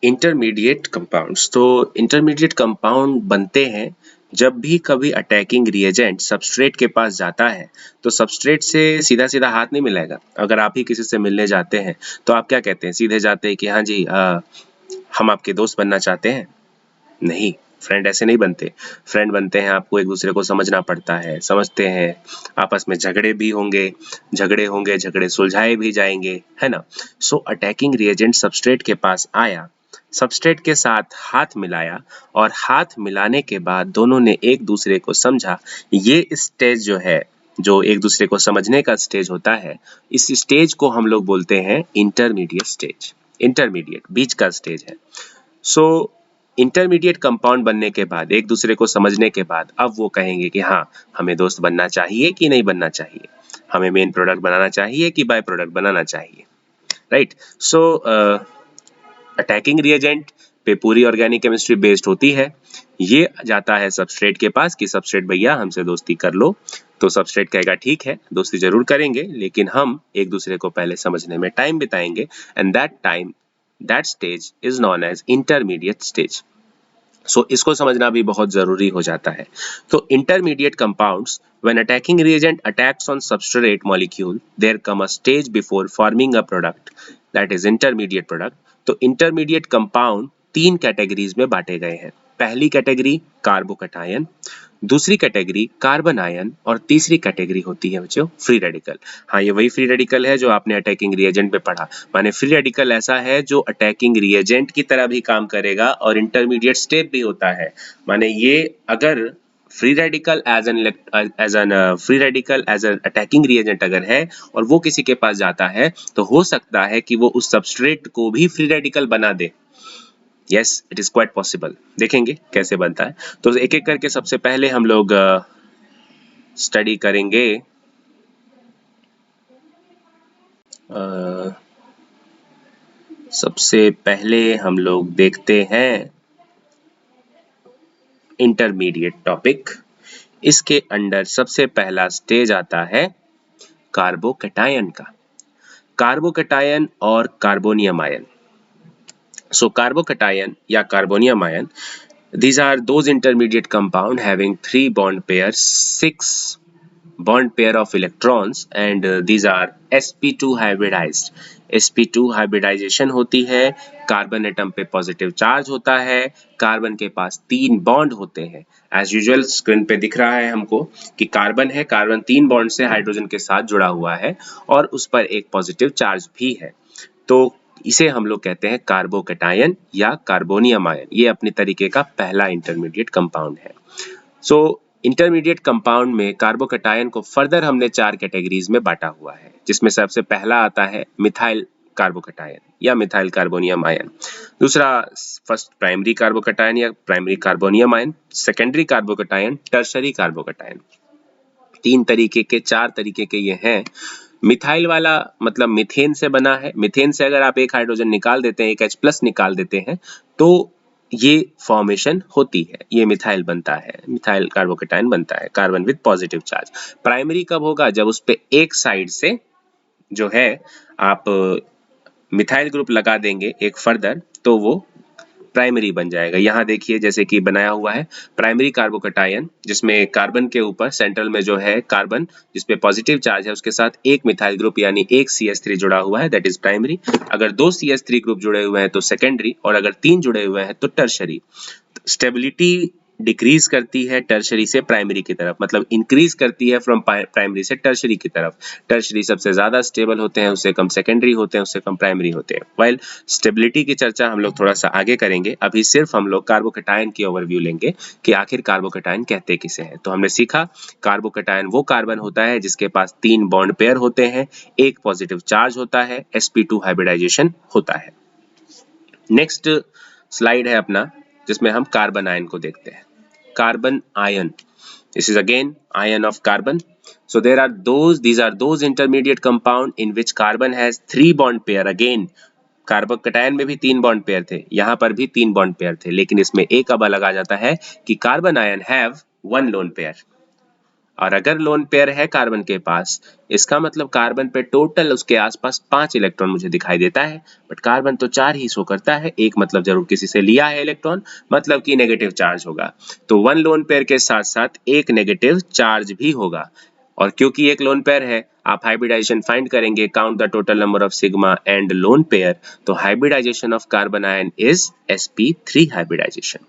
Intermediate compounds. तो intermediate compound बनते हैं जब भी कभी अटैकिंग रिएजेंट सबस्ट्रेट के पास जाता है तो सबस्ट्रेट से सीधा सीधा हाथ नहीं मिलाएगा। अगर आप ही किसी से मिलने जाते हैं तो आप क्या कहते हैं? सीधे जाते हैं कि हाँ जी हम आपके दोस्त बनना चाहते हैं? नहीं, फ्रेंड ऐसे नहीं बनते। फ्रेंड बनते हैं, आपको एक दूसरे को समझना पड़ता है, समझते हैं, आपस में झगड़े सुलझाए भी जाएंगे, है ना। सो अटैकिंग रिएजेंट सबस्ट्रेट के पास आया, सबस्ट्रेट के साथ हाथ मिलाया और हाथ मिलाने के बाद दोनों ने एक दूसरे को समझा। ये स्टेज जो है, जो एक दूसरे को समझने का स्टेज होता है, इस स्टेज को हम लोग बोलते हैं इंटरमीडिएट स्टेज। इंटरमीडिएट बीच का स्टेज है। सो इंटरमीडिएट कंपाउंड बनने के बाद, एक दूसरे को समझने के बाद, अब वो कहेंगे कि हाँ हमें दोस्त बनना चाहिए कि नहीं बनना चाहिए, हमें मेन प्रोडक्ट बनाना चाहिए कि बाय प्रोडक्ट बनाना चाहिए, राइट। सो अटैकिंग रिएजेंट पे पूरी ऑर्गेनिक केमिस्ट्री बेस्ड होती है। ये जाता है सबस्ट्रेट के पास कि सबस्ट्रेट भैया हमसे दोस्ती कर लो, तो सबस्ट्रेट कहेगा ठीक है दोस्ती जरूर करेंगे, लेकिन हम एक दूसरे को पहले समझने में टाइम बिताएंगे, and that stage is known as intermediate stage. So इसको समझना भी बहुत जरूरी हो जाता है। तो intermediate compounds, when attacking reagent attacks on substrate molecule, there come a stage before forming a product, that is intermediate product. तो इंटरमीडिएट कंपाउंड तीन कैटेगरीज में बांटे गए हैं। पहली कैटेगरी कार्बोकटायन, दूसरी कैटेगरी कार्बन आयन और तीसरी कैटेगरी होती है बच्चों फ्री रेडिकल। हाँ, ये वही फ्री रेडिकल है जो आपने अटैकिंग रिएजेंट में पढ़ा। माने फ्री रेडिकल ऐसा है जो अटैकिंग रिएजेंट की तरह भी काम करेगा और इंटरमीडिएट स्टेप भी होता है। माने ये अगर free radical as an attacking reagent अगर है और वो किसी के पास जाता है तो हो सकता है कि वो उस सबस्ट्रेट को भी फ्री रेडिकल बना दे। Yes, it is quite possible. देखेंगे कैसे बनता है। तो एक एक करके सबसे पहले हम लोग स्टडी करेंगे सबसे पहले हम लोग देखते हैं इंटरमीडिएट टॉपिक। इसके अंडर सबसे पहला स्टेज आता है कार्बोकटायन का। कार्बोकटायन और कार्बोनियम आयन। सो कार्बोकटायन या carbonium ion, these are those intermediate compound having 3 bond pairs, 6 bond pair of electrons, and these are sp2 hybridized। sp2 hybridization होती है, कार्बन एटम पे पॉजिटिव चार्ज होता है, कार्बन के पास 3 bond होते हैं। एज यूजुअल स्क्रीन पे दिख रहा है हमको कि कार्बन है, कार्बन 3 बॉन्ड से हाइड्रोजन के साथ जुड़ा हुआ है और उस पर एक पॉजिटिव चार्ज भी है। तो इसे हम लोग कहते हैं कार्बोकटायन या कार्बोनियम आयन। ये अपनी तरीके का पहला इंटरमीडिएट कंपाउंड है। सो इंटरमीडिएट कंपाउंड में कार्बोकटायन को फर्दर हमने 4 कैटेगरीज में बांटा हुआ है, जिसमें सबसे पहला आता है मिथाइल कार्बोकटायन या मिथाइल कार्बोनियम आयन। दूसरा फर्स्ट प्राइमरी कार्बोकटायन या primary carbonium ion, secondary carbocation, tertiary carbocation. 4 तरीके के ये हैं। मिथाइल वाला मतलब मीथेन से बना है। मीथेन से अगर आप एक हाइड्रोजन निकाल देते हैं, एक H+ निकाल देते हैं, तो ये फॉर्मेशन होती है, ये मिथाइल बनता है, मिथाइल कार्बोकटायन बनता है, carbon with positive charge. Primary कब होगा? जब उस पे एक साइड से जो है आप मिथाइल ग्रुप लगा देंगे एक फर्दर, तो वो प्राइमरी बन जाएगा। यहाँ देखिए जैसे कि बनाया हुआ है प्राइमरी कार्बोकटायन, जिसमें कार्बन के ऊपर सेंट्रल में जो है कार्बन जिसपे पॉजिटिव चार्ज है उसके साथ एक मिथाइल ग्रुप यानी एक CH3 जुड़ा हुआ है, दैट इज प्राइमरी। अगर 2 CH3 ग्रुप जुड़े हुए हैं तो सेकेंडरी, और अगर 3 जुड़े हुए हैं तो टर्शरी। स्टेबिलिटी डिक्रीज करती है टर्शरी से प्राइमरी की तरफ, मतलब इंक्रीज करती है फ्रॉम प्राइमरी से टर्शरी की तरफ। टर्शरी सबसे ज्यादा स्टेबल होते हैं, उससे कम सेकेंडरी होते हैं, उससे कम प्राइमरी होते हैं। वाइल स्टेबिलिटी की चर्चा हम लोग थोड़ा सा आगे करेंगे, अभी सिर्फ हम लोग कार्बोकटायन की ओवरव्यू लेंगे कि आखिर कार्बोकटायन कहते किसे हैं। तो हमने सीखा कार्बोकटायन वो कार्बन होता है जिसके पास 3 बॉन्ड पेयर होते हैं, एक पॉजिटिव चार्ज होता है, sp2 हाइब्रिडाइजेशन होता है। नेक्स्ट स्लाइड है अपना, जिसमें हम कार्बन आयन को देखते हैं। Carbon ion, this is again ion of carbon. So these are those intermediate compound in which carbon has 3 bond pair. Again carbocation में भी 3 बॉन्ड पेयर थे, यहाँ पर भी 3 बॉन्ड पेयर थे, लेकिन इसमें एक अब अलग आ जाता है कि carbon ion have 1 lone pair. और अगर लोन पेयर है कार्बन के पास, इसका मतलब कार्बन पे टोटल उसके आसपास 5 इलेक्ट्रॉन मुझे दिखाई देता है, बट कार्बन तो 4 ही शो करता है। एक मतलब जरूर किसी से लिया है इलेक्ट्रॉन, मतलब कि नेगेटिव चार्ज होगा। तो वन लोन पेयर के साथ साथ एक नेगेटिव चार्ज भी होगा। और क्योंकि एक लोन पेयर है, आप हाइब्रिडाइजेशन फाइंड करेंगे, count the total number of sigma and lone pair, तो hybridization of carbanion is sp3 hybridization.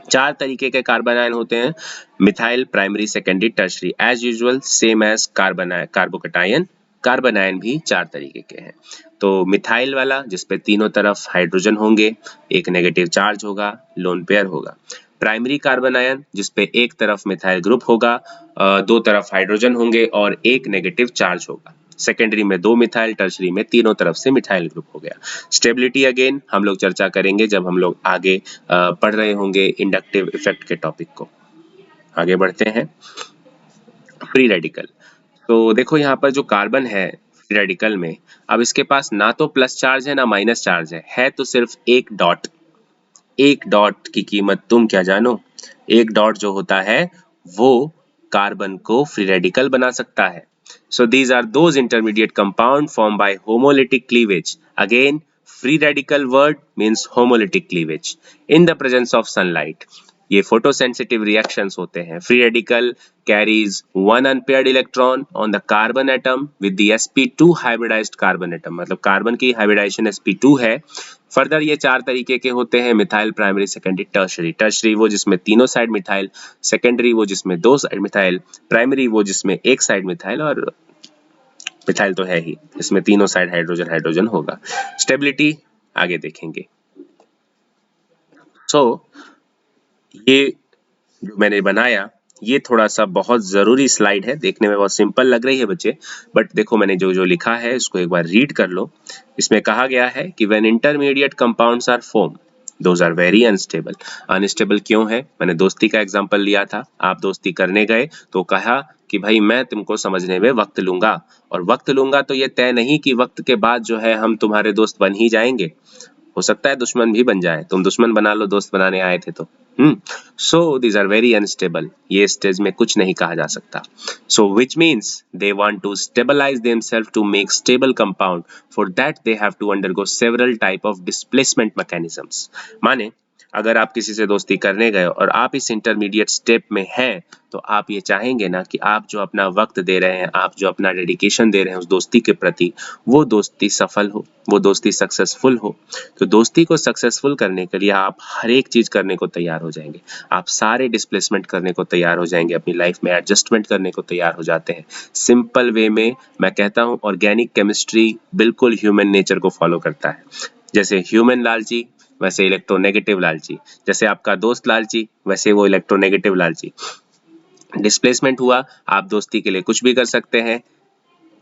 4 तरीके के कार्बन आयन होते हैं, methyl, primary, secondary, tertiary, as usual same as carbocation. Carbanion भी 4 तरीके के हैं। तो मिथाइल वाला जिसपे तीनों तरफ हाइड्रोजन होंगे, एक नेगेटिव चार्ज होगा, लोन पेयर होगा। प्राइमरी कार्बन आयन जिसपे एक तरफ मिथाइल ग्रुप होगा, दो तरफ हाइड्रोजन होंगे और एक नेगेटिव चार्ज होगा। सेकेंडरी में 2 मिथाइल, टर्शरी में तीनों तरफ से मिथाइल ग्रुप हो गया। स्टेबिलिटी अगेन हम लोग चर्चा करेंगे जब हम लोग आगे पढ़ रहे होंगे इंडक्टिव इफेक्ट के टॉपिक को। आगे बढ़ते हैं। Free radical. तो देखो यहाँ पर जो कार्बन है फ्री रेडिकल में, अब इसके पास ना तो प्लस चार्ज है ना माइनस चार्ज है तो सिर्फ एक डॉट। एक डॉट की कीमत तुम क्या जानो। एक डॉट जो होता है वो कार्बन को फ्री रेडिकल बना सकता है। So these are those intermediate compound formed by homolytic cleavage. Again, free radical word means homolytic cleavage in the presence of sunlight. ये फोटोसेंसिटिव रिएक्शंस होते हैं। Free radical carries one unpaired electron on the carbon atom with the sp2 hybridised carbon atom, मतलब carbon की hybridisation sp2 है। Further ये 4 तरीके के होते हैं, methyl, primary, secondary, tertiary. Tertiary वो जिसमें तीनों साइड मिथाइल, सेकेंडरी वो जिसमें 2 साइड मिथाइल, प्राइमरी वो जिसमें एक साइड मिथाइल, और मिथाइल तो है ही, इसमें तीनों साइड हाइड्रोजन हाइड्रोजन होगा। स्टेबिलिटी आगे देखेंगे। सो ये जो मैंने बनाया ये थोड़ा सा बहुत जरूरी स्लाइड है, देखने में बहुत सिंपल लग रही है बच्चे, बट देखो मैंने जो जो लिखा है इसको एक बार रीड कर लो। इसमें कहा गया है कि when intermediate compounds are form those are very unstable. Unstable क्यों है? मैंने दोस्ती का एग्जांपल लिया था, आप दोस्ती करने गए तो कहा कि भाई मैं तुमको समझने में वक्त लूंगा, और वक्त लूंगा तो ये तय नहीं कि वक्त के बाद जो है हम तुम्हारे दोस्त बन ही जाएंगे, हो सकता है दुश्मन भी बन जाए, तुम दुश्मन बना लो दोस्त बनाने आए थे तो। So these are very unstable, ये स्टेज में कुछ नहीं कहा जा सकता। So which means they want to stabilize themselves to make stable compound, for that they have to undergo several type of displacement mechanisms. माने अगर आप किसी से दोस्ती करने गए और आप इस इंटरमीडिएट स्टेप में हैं, तो आप ये चाहेंगे ना कि आप जो अपना वक्त दे रहे हैं, आप जो अपना डेडिकेशन दे रहे हैं उस दोस्ती के प्रति, वो दोस्ती सफल हो, वो दोस्ती सक्सेसफुल हो। तो दोस्ती को सक्सेसफुल करने के लिए आप हर एक चीज करने को तैयार हो जाएंगे, आप सारे डिस्प्लेसमेंट करने को तैयार हो जाएंगे, अपनी लाइफ में एडजस्टमेंट करने को तैयार हो जाते हैं। सिंपल वे में मैं कहता हूँ ऑर्गेनिक केमिस्ट्री बिल्कुल ह्यूमन नेचर को फॉलो करता है। जैसे ह्यूमन लालची वैसे इलेक्ट्रोनेगेटिव लालची, जैसे आपका दोस्त लालची वैसे वो इलेक्ट्रोनेगेटिव लालची। डिस्प्लेसमेंट हुआ, आप दोस्ती के लिए कुछ भी कर सकते हैं।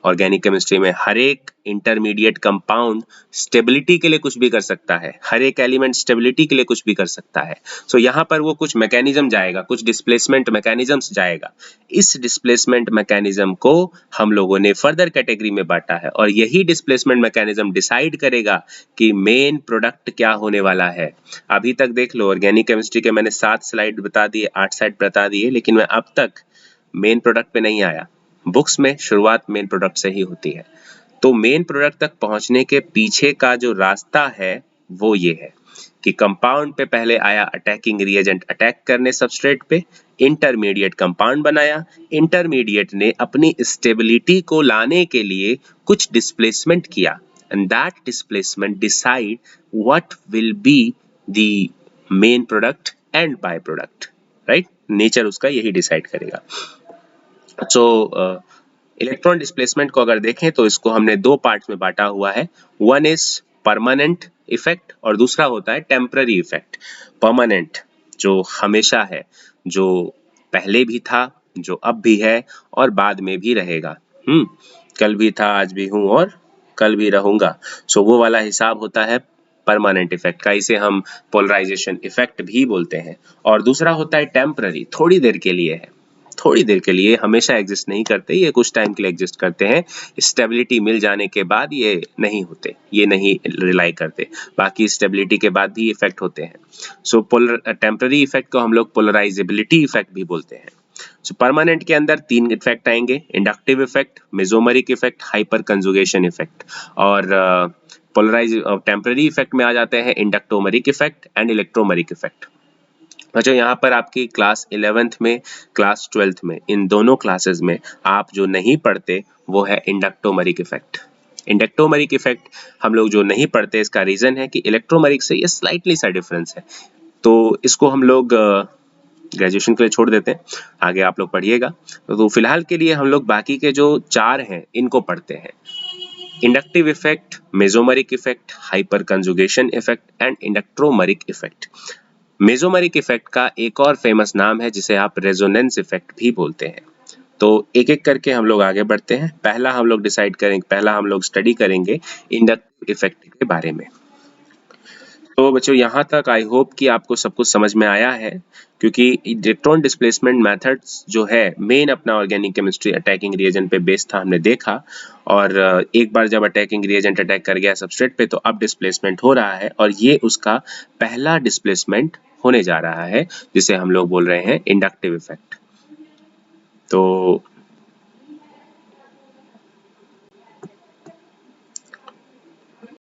ऑर्गेनिक केमिस्ट्री में हर एक इंटरमीडिएट कंपाउंड स्टेबिलिटी के लिए कुछ भी कर सकता है, हर एक एलिमेंट स्टेबिलिटी के लिए कुछ भी कर सकता है। सो यहाँ पर वो कुछ मैकेनिज्म जाएगा, कुछ डिस्प्लेसमेंट मैकेनिज्म्स जाएगा। इस डिस्प्लेसमेंट मैकेनिज्म को हम लोगों ने फर्दर कैटेगरी में बांटा है, और यही डिस्प्लेसमेंट मैकेनिज्म डिसाइड करेगा कि मेन प्रोडक्ट क्या होने वाला है। अभी तक देख लो ऑर्गेनिक केमिस्ट्री के मैंने 7 स्लाइड बता दिए, 8 स्लाइड बता दिए, लेकिन मैं अब तक मेन प्रोडक्ट पे नहीं आया। बुक्स में शुरुआत मेन प्रोडक्ट से ही होती है। तो मेन प्रोडक्ट तक पहुंचने के पीछे का जो रास्ता है वो ये है कि कंपाउंड पे पहले आया अटैकिंग रिएजेंट अटैक करने सबस्ट्रेट पे, इंटरमीडिएट कंपाउंड बनाया, इंटरमीडिएट ने अपनी स्टेबिलिटी को लाने के लिए कुछ डिस्प्लेसमेंट किया, and that displacement decide what will be the main product and by product, right? Nature उसका यही डिसाइड करेगा। सो इलेक्ट्रॉन डिस्प्लेसमेंट को अगर देखें तो इसको हमने 2 पार्ट्स में बांटा हुआ है। वन इज परमानेंट इफेक्ट और दूसरा होता है टेम्पररी इफेक्ट। परमानेंट जो हमेशा है, जो पहले भी था, जो अब भी है और बाद में भी रहेगा। कल भी था, आज भी हूं और कल भी रहूंगा। सो वो वाला हिसाब होता है परमानेंट इफेक्ट का, इसे हम पोलराइजेशन इफेक्ट भी बोलते हैं। और दूसरा होता है टेम्पररी, थोड़ी देर के लिए है, थोड़ी देर के लिए, हमेशा एग्जिस्ट नहीं करते, ये कुछ टाइम के लिए एग्जिस्ट करते हैं। स्टेबिलिटी मिल जाने के बाद ये नहीं होते, ये नहीं रिलाई करते, बाकी स्टेबिलिटी के बाद भी इफेक्ट होते हैं। सो टेम्पररी इफेक्ट को हम लोग पोलराइजेबिलिटी इफेक्ट भी बोलते हैं। सो परमानेंट के अंदर 3 इफेक्ट आएंगे, inductive effect, mesomeric effect, hyperconjugation effect. और पोलराइज टेम्पररी इफेक्ट में आ जाते हैं inductomeric effect and electromeric effect. बच्चों यहाँ पर आपकी क्लास 11th में, क्लास 12th में, इन दोनों क्लासेस में आप जो नहीं पढ़ते वो है इंडक्टोमेरिक इफेक्ट। इंडक्टोमेरिक इफेक्ट हम लोग जो नहीं पढ़ते, इसका रीजन है कि इलेक्ट्रोमेरिक से ये स्लाइटली सा डिफरेंस है, तो इसको हम लोग ग्रेजुएशन के लिए छोड़ देते हैं, आगे आप लोग पढ़िएगा। तो फिलहाल के लिए हम लोग बाकी के जो 4 हैं इनको पढ़ते हैं। Inductive effect, mesomeric effect, hyperconjugation effect and inductomeric effect. Mesomeric effect का एक और फेमस नाम है जिसे आप रेजोनेंस इफेक्ट भी बोलते हैं। तो एक एक करके हम लोग आगे बढ़ते हैं। पहला हम लोग स्टडी करेंगे इंडक्टिव इफेक्ट के बारे में। तो बच्चों यहाँ तक आई होप कि आपको सब कुछ समझ में आया है, क्योंकि इलेक्ट्रॉन डिस्प्लेसमेंट मेथड्स जो है मेन अपना ऑर्गेनिक केमिस्ट्री अटैकिंग रिएजेंट पे बेस्ड था, हमने देखा। और एक बार जब अटैकिंग रिएजेंट अटैक कर गया सबस्ट्रेट पे तो अब डिस्प्लेसमेंट हो रहा है, और ये उसका पहला डिस्प्लेसमेंट होने जा रहा है जिसे हम लोग बोल रहे हैं इंडक्टिव इफेक्ट। तो